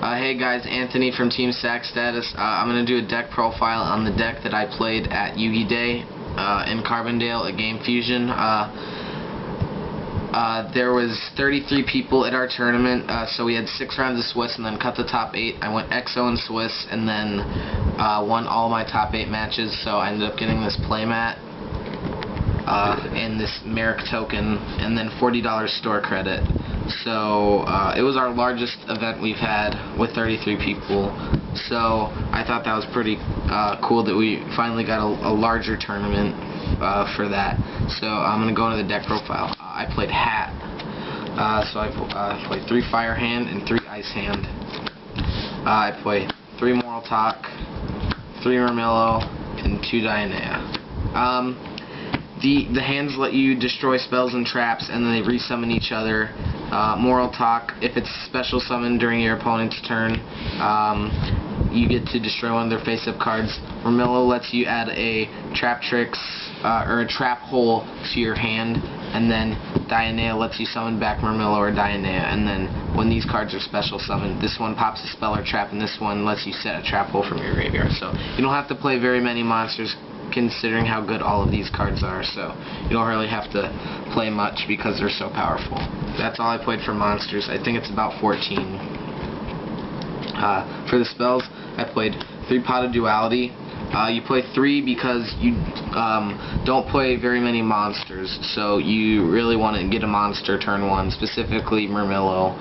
Hey guys, Anthony from Team Sack Status. I'm going to do a deck profile on the deck that I played at Yu-Gi Day in Carbondale at Game Fusion. There was 33 people at our tournament, so we had 6 rounds of Swiss and then cut the top 8. I went XO in Swiss and then won all my top 8 matches, so I ended up getting this playmat and this Merrick token and then $40 store credit. So it was our largest event we've had with 33 people, so I thought that was pretty cool that we finally got a larger tournament for that. So I'm going to go into the deck profile. I played H.A.T. So I played 3 Fire Hand and 3 Ice Hand. I played 3 Moral Talk, 3 Mermillo, and 2 Dionea. The hands let you destroy spells and traps, and then they resummon each other. Moral Talk, if it's special summoned during your opponent's turn, you get to destroy one of their face-up cards. Mermillo lets you add a trap tricks or a trap hole to your hand, and then Dionea lets you summon back Mermillo or Dionea, and then when these cards are special summoned, this one pops a spell or trap, and this one lets you set a trap hole from your graveyard. So you don't have to play very many monsters considering how good all of these cards are, so you don't really have to play much because they're so powerful. That's all I played for monsters. I think it's about 14. For the spells, I played 3 Pot of Duality. You play 3 because you don't play very many monsters, so you really want to get a monster turn 1, specifically Mermillo,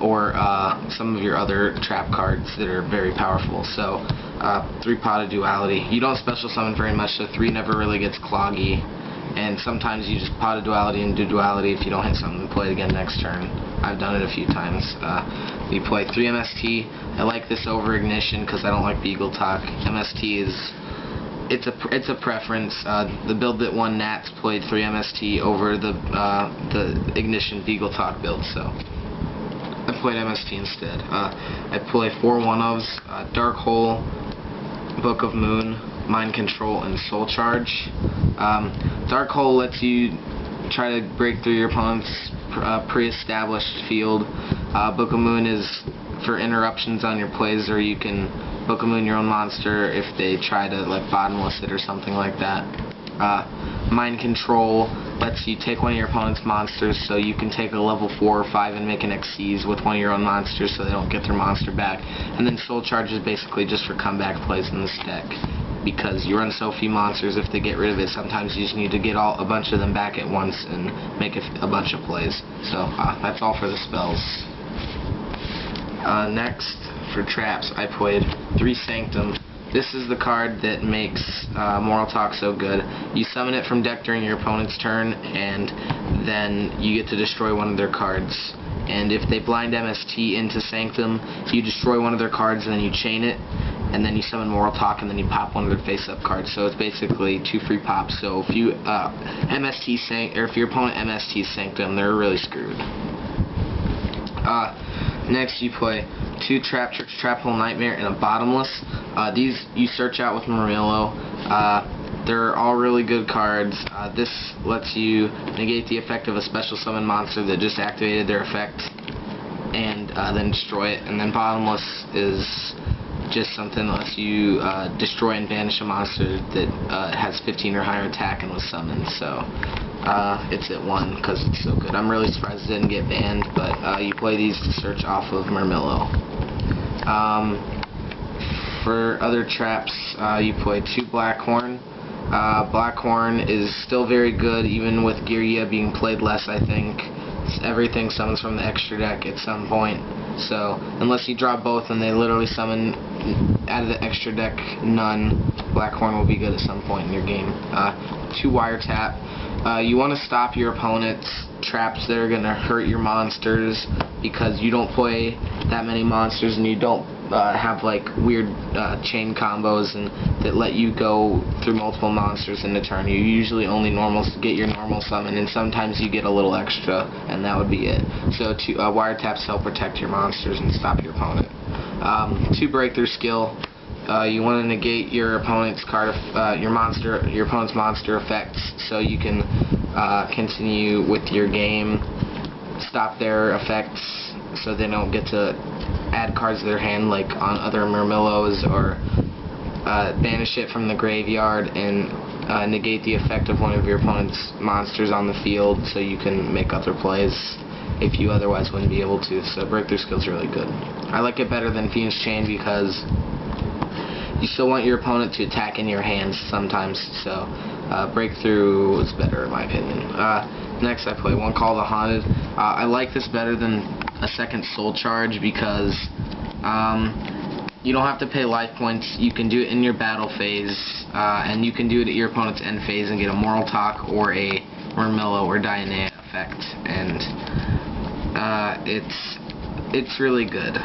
or some of your other trap cards that are very powerful. So 3 Pot of Duality. You don't special summon very much, so 3 never really gets cloggy, and sometimes you just Pot of Duality and do Duality if you don't hit something and play it again next turn. I've done it a few times. You play 3 MST. I like this over Ignition because I don't like Beagle Talk. MST is it's a preference. The build that won Nats played 3 MST over the Ignition Beagle Talk build, so I played MST instead. I play 4 one-ofs, Dark Hole, Book of Moon, Mind Control, and Soul Charge. Dark Hole lets you try to break through your opponent's pre-established field. Book of Moon is for interruptions on your plays, or you can Book of Moon your own monster if they try to like bottomless it or something like that. Mind Control lets you take one of your opponent's monsters, so you can take a level 4 or 5 and make an Xyz with one of your own monsters so they don't get their monster back. And then Soul Charge is basically just for comeback plays in this deck, because you run so few monsters. If they get rid of it, sometimes you just need to get a bunch of them back at once and make a bunch of plays. So that's all for the spells. Next, for traps, I played 3 Sanctum. This is the card that makes Moral Talk so good. You summon it from deck during your opponent's turn, and then you get to destroy one of their cards. And if they blind MST into Sanctum, you destroy one of their cards and then you chain it, and then you summon Moral Talk and then you pop one of their face-up cards. So it's basically 2 free pops. So if you if your opponent MST Sanctum, they're really screwed. Next, you play 2 Trap Tricks, Trap Hole Nightmare, and a Bottomless. These you search out with Mermillo. They're all really good cards. This lets you negate the effect of a special summon monster that just activated their effect, and then destroy it. And then Bottomless is just something that lets you destroy and banish a monster that has 15 or higher attack and was summoned. So it's at 1 because it's so good. I'm really surprised it didn't get banned, but you play these to search off of Mermillo. For other traps, you play 2 Blackhorn. Blackhorn is still very good, even with Yugioh being played less, I think. Everything summons from the extra deck at some point. So, unless you draw both and they literally summon out of the extra deck none, Blackhorn will be good at some point in your game. 2 Wiretap. You want to stop your opponent's traps that are going to hurt your monsters, because you don't play that many monsters and you don't have like weird chain combos and that let you go through multiple monsters in a turn. You usually only get your normal summon, and sometimes you get a little extra, and that would be it. So wiretaps help protect your monsters and stop your opponent. 2 Breakthrough Skill. You want to negate your opponent's your opponent's monster effects, so you can continue with your game, stop their effects, so they don't get to add cards to their hand, like on other Murmillos, or banish it from the graveyard and negate the effect of one of your opponent's monsters on the field, so you can make other plays if you otherwise wouldn't be able to. So breakthrough skill's really good. I like it better than Phoenix Chain because you still want your opponent to attack in your hands sometimes, so breakthrough is better in my opinion. Next I play one Call the Haunted. I like this better than a second Soul Charge because you don't have to pay life points. You can do it in your battle phase, and you can do it at your opponent's end phase and get a Moral Talk or a Murmillo or Dianea effect, and it's really good.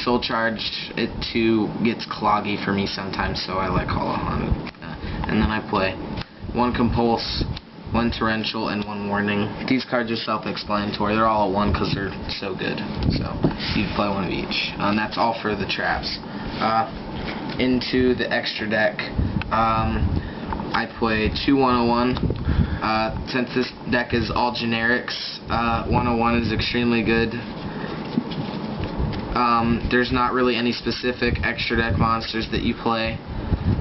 Soul Charge, it too gets cloggy for me sometimes, so I like Call of Haunted. And then I play one Compulse, one Torrential, and one Warning. These cards are self-explanatory. They're all at 1 because they're so good. So you play one of each. And that's all for the traps. Into the extra deck, I play 2 101. Since this deck is all generics, 101 is extremely good. There's not really any specific extra deck monsters that you play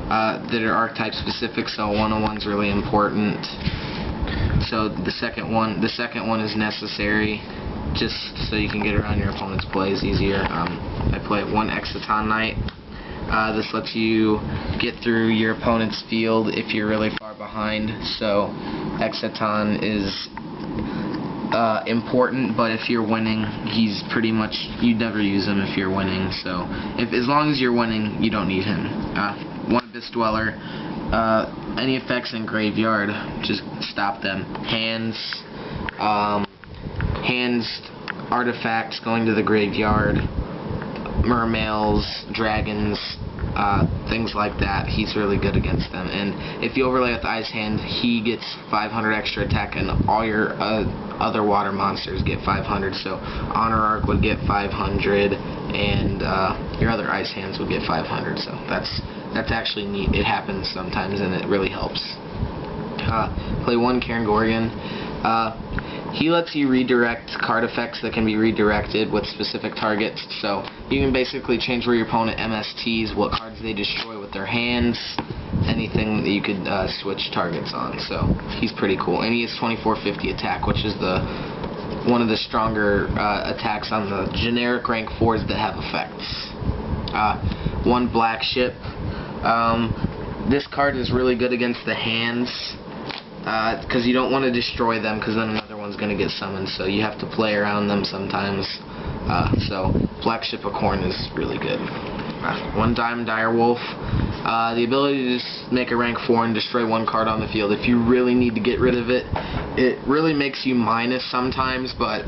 that are archetype specific, so 101 is really important. So the second one is necessary just so you can get around your opponent's plays easier. I play 1 Exciton Knight. This lets you get through your opponent's field if you're really far behind. So Exciton is important, but if you're winning, he's pretty much, you'd never use him if you're winning. So as long as you're winning, you don't need him. 1 Abyss Dweller. Any effects in graveyard, just stop them. Hands, artifacts going to the graveyard, mermails, dragons, things like that. He's really good against them. And if you overlay with Ice Hand, he gets 500 extra attack, and all your other water monsters get 500. So Honor Arc would get 500, and your other Ice Hands would get 500. So that's actually neat. It happens sometimes, and it really helps. Play 1 Cairngorgon. He lets you redirect card effects that can be redirected with specific targets. So you can basically change where your opponent MSTs, what cards they destroy with their hands, anything that you could switch targets on. So he's pretty cool. And he has 2450 attack, which is one of the stronger attacks on the generic rank 4s that have effects. 1 Black Ship. This card is really good against the hands because you don't want to destroy them, because then another one's going to get summoned, so you have to play around them sometimes. So Black Ship of Corn is really good. 1 Diamond Direwolf. The ability to just make a rank 4 and destroy 1 card on the field. If you really need to get rid of it, it really makes you minus sometimes, but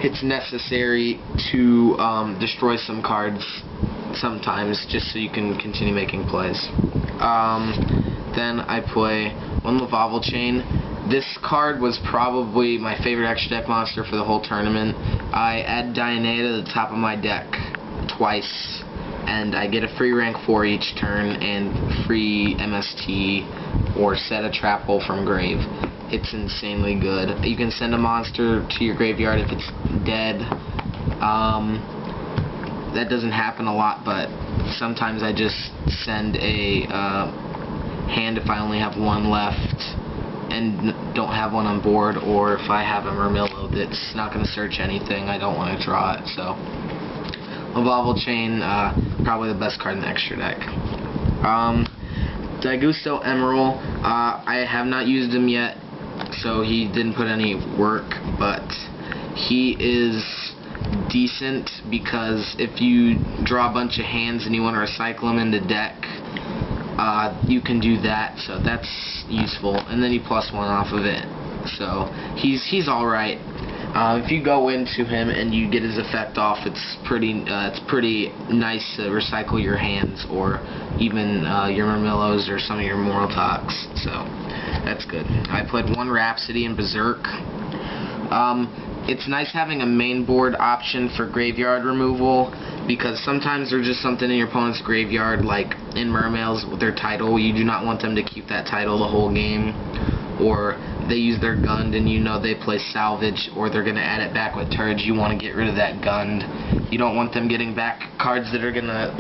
it's necessary to destroy some cards sometimes, just so you can continue making plays. Then I play 1 Lavalval Chain. This card was probably my favorite extra deck monster for the whole tournament. I add Dianea to the top of my deck twice, and I get a free rank 4 each turn and free MST or set a trap hole from grave. It's insanely good. You can send a monster to your graveyard if it's dead. That doesn't happen a lot, but sometimes I just send a hand if I only have 1 left and don't have one on board, or if I have a Murmillo that's not going to search anything, I don't want to draw it. So Lavalval Chain, probably the best card in the extra deck. Daigusto Emerald, I have not used him yet, so he didn't put any work, but he is decent because if you draw a bunch of hands and you want to recycle them into deck, you can do that, so that's useful, and then you +1 off of it, so he's alright. If you go into him and you get his effect off, it's pretty nice to recycle your hands, or even your Murmillos or some of your Moral Talks, so that's good. I played 1 Rhapsody in Berserk. It's nice having a main board option for graveyard removal, because sometimes there's just something in your opponent's graveyard, like in Mermails with their title. You do not want them to keep that title the whole game, or they use their Gund and you know they play Salvage or they're going to add it back with Turge, you want to get rid of that Gund. You don't want them getting back cards that are going to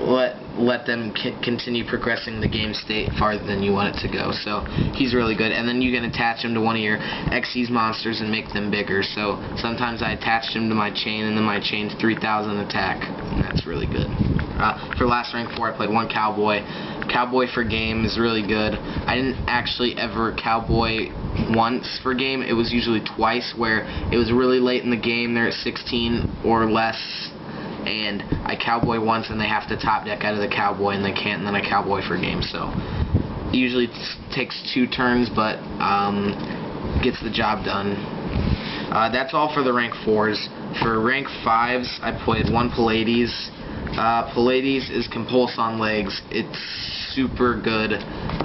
let them continue progressing the game state farther than you want it to go. So he's really good. And then you can attach him to one of your Xyz monsters and make them bigger. So sometimes I attached him to my chain, and then my chain's 3,000 attack, and that's really good. For last rank 4, I played one Cowboy. Cowboy for game is really good. I didn't actually ever Cowboy once for game. It was usually twice, where it was really late in the game, they're at 16 or less, and I Cowboy once and they have to top deck out of the Cowboy and they can't, and then I Cowboy for game. So it usually takes 2 turns, but gets the job done. That's all for the rank 4s. For rank 5s, I played one Pallades. Pallades is Compulse on legs. It's super good.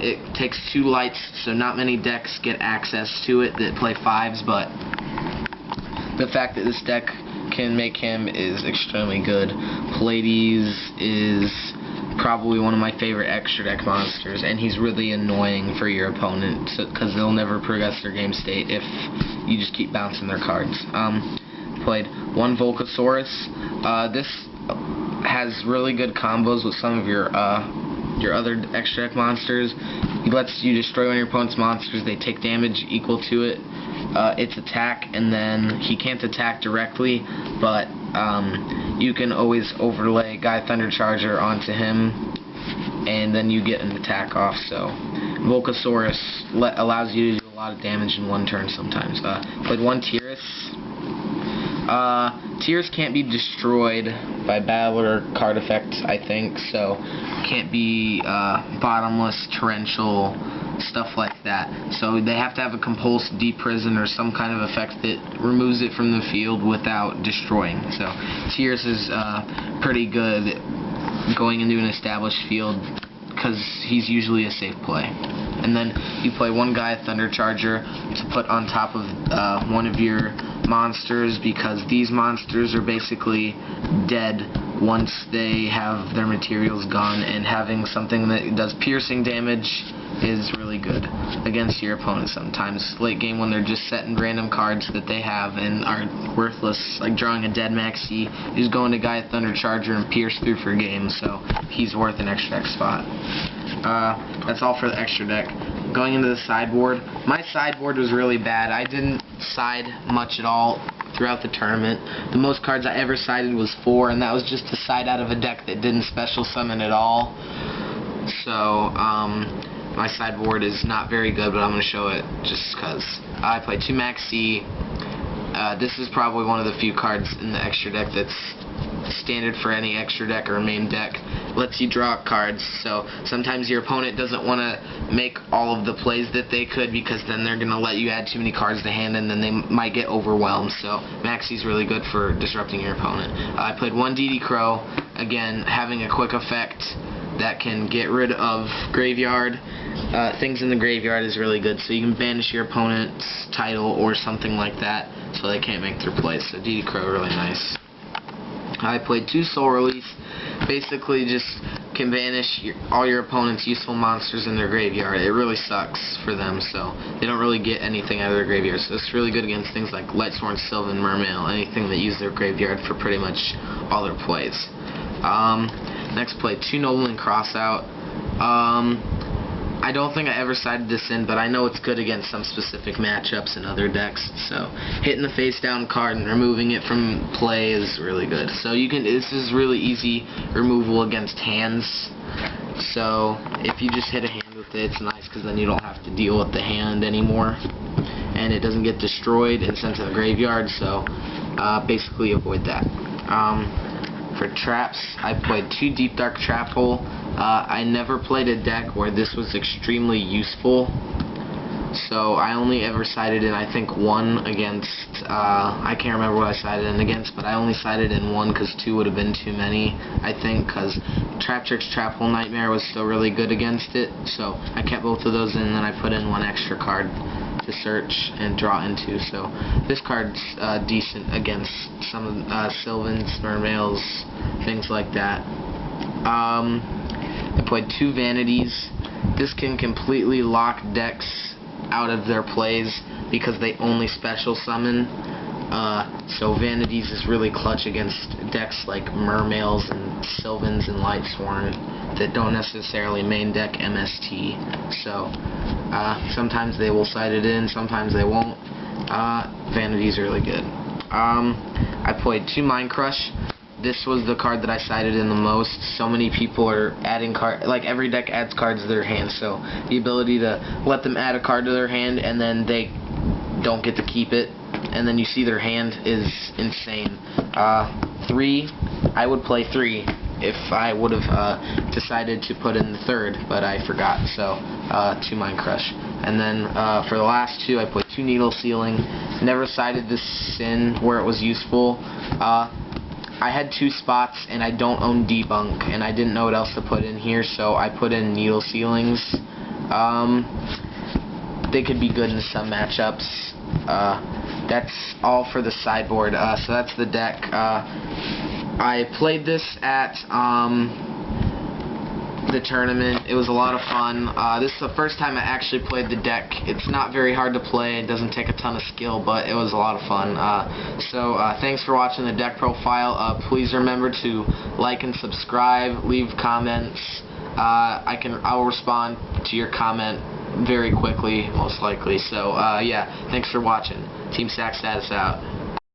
It takes 2 lights, so not many decks get access to it that play 5s, but the fact that this deck can make him is extremely good. Pallades is probably one of my favorite extra deck monsters, and he's really annoying for your opponent because they'll never progress their game state if you just keep bouncing their cards. Played one Volcasaurus. This has really good combos with some of your other extra deck monsters. He lets you destroy one of your opponent's monsters. They take damage equal to its attack, and then he can't attack directly, but you can always overlay Gaia Thundercharger onto him, and then you get an attack off. So Volcasaurus allows you to do a lot of damage in one turn sometimes. Played one Tyrus. Tears can't be destroyed by battle or card effects, I think, so can't be bottomless, torrential, stuff like that. So they have to have a Compulse, Deprison, or some kind of effect that removes it from the field without destroying. So Tears is pretty good going into an established field because he's usually a safe play. And then you play one Gaia Thundercharger to put on top of one of your monsters, because these monsters are basically dead once they have their materials gone, and having something that does piercing damage is really good against your opponent sometimes. Late game when they're just setting random cards that they have and are worthless, like drawing a dead Maxi, you just go into Gaia Thundercharger and pierce through for game, so he's worth an extra deck spot. That's all for the extra deck. Going into the sideboard, my sideboard was really bad. I didn't side much at all throughout the tournament. The most cards I ever sided was 4, and that was just to side out of a deck that didn't special summon at all. So, my sideboard is not very good, but I'm going to show it just because. I played 2 Maxi. This is probably one of the few cards in the extra deck that's standard for any extra deck or main deck. Lets you draw cards, so sometimes your opponent doesn't want to make all of the plays that they could, because then they're going to let you add too many cards to hand, and then they might get overwhelmed. So Maxi's really good for disrupting your opponent. I played one DD Crow, again having a quick effect that can get rid of graveyard. Things in the graveyard is really good, so you can banish your opponent's title or something like that, so they can't make their plays. So DD Crow, really nice. I played 2 Soul Release. Basically just can banish all your opponent's useful monsters in their graveyard. It really sucks for them, so they don't really get anything out of their graveyard. So it's really good against things like Lightsworn, Sylvan, Mermail, anything that use their graveyard for pretty much all their plays. Next, played 2 Nobleman Crossout. I don't think I ever sided this in, but I know it's good against some specific matchups and other decks. So hitting the face down card and removing it from play is really good. So you can. This is really easy removal against hands. So if you just hit a hand with it, it's nice because then you don't have to deal with the hand anymore, and it doesn't get destroyed and sent to the graveyard. So basically avoid that. For traps, I played 2 Deep Dark Trap Hole. I never played a deck where this was extremely useful, so I only ever sided in, I think, 1 against, I can't remember what I sided in against, but I only sided in 1 because 2 would have been too many, I think, because Trap Tricks Trap Hole Nightmare was still really good against it, so I kept both of those in, and then I put in 1 extra card to search and draw into. So this card's decent against some of Sylvans, Mermails, things like that. I played 2 Vanities. This can completely lock decks out of their plays because they only special summon. So Vanities is really clutch against decks like Mermails and Sylvans and Lightsworn that don't necessarily main deck MST. So sometimes they will side it in, sometimes they won't. Vanity's really good. I played 2 Mind Crush. This was the card that I sided in the most. So many people are adding cards, like every deck adds cards to their hand, so the ability to let them add a card to their hand and then they don't get to keep it, and then you see their hand is insane. 3, I would play 3 if I would have decided to put in the 3rd, but I forgot, so 2 Mind Crush. And then for the last 2, I put 2 Needle Sealing. Never sided this in where it was useful. I had 2 spots and I don't own Debunk and I didn't know what else to put in here, so I put in Needle Sealings. They could be good in some matchups. That's all for the sideboard. So that's the deck. I played this at the tournament. It was a lot of fun. This is the first time I actually played the deck. It's not very hard to play. It doesn't take a ton of skill, but it was a lot of fun. So thanks for watching the deck profile. Please remember to like and subscribe. Leave comments. I'll respond to your comment very quickly, most likely. So yeah, thanks for watching. Team Sack Status out.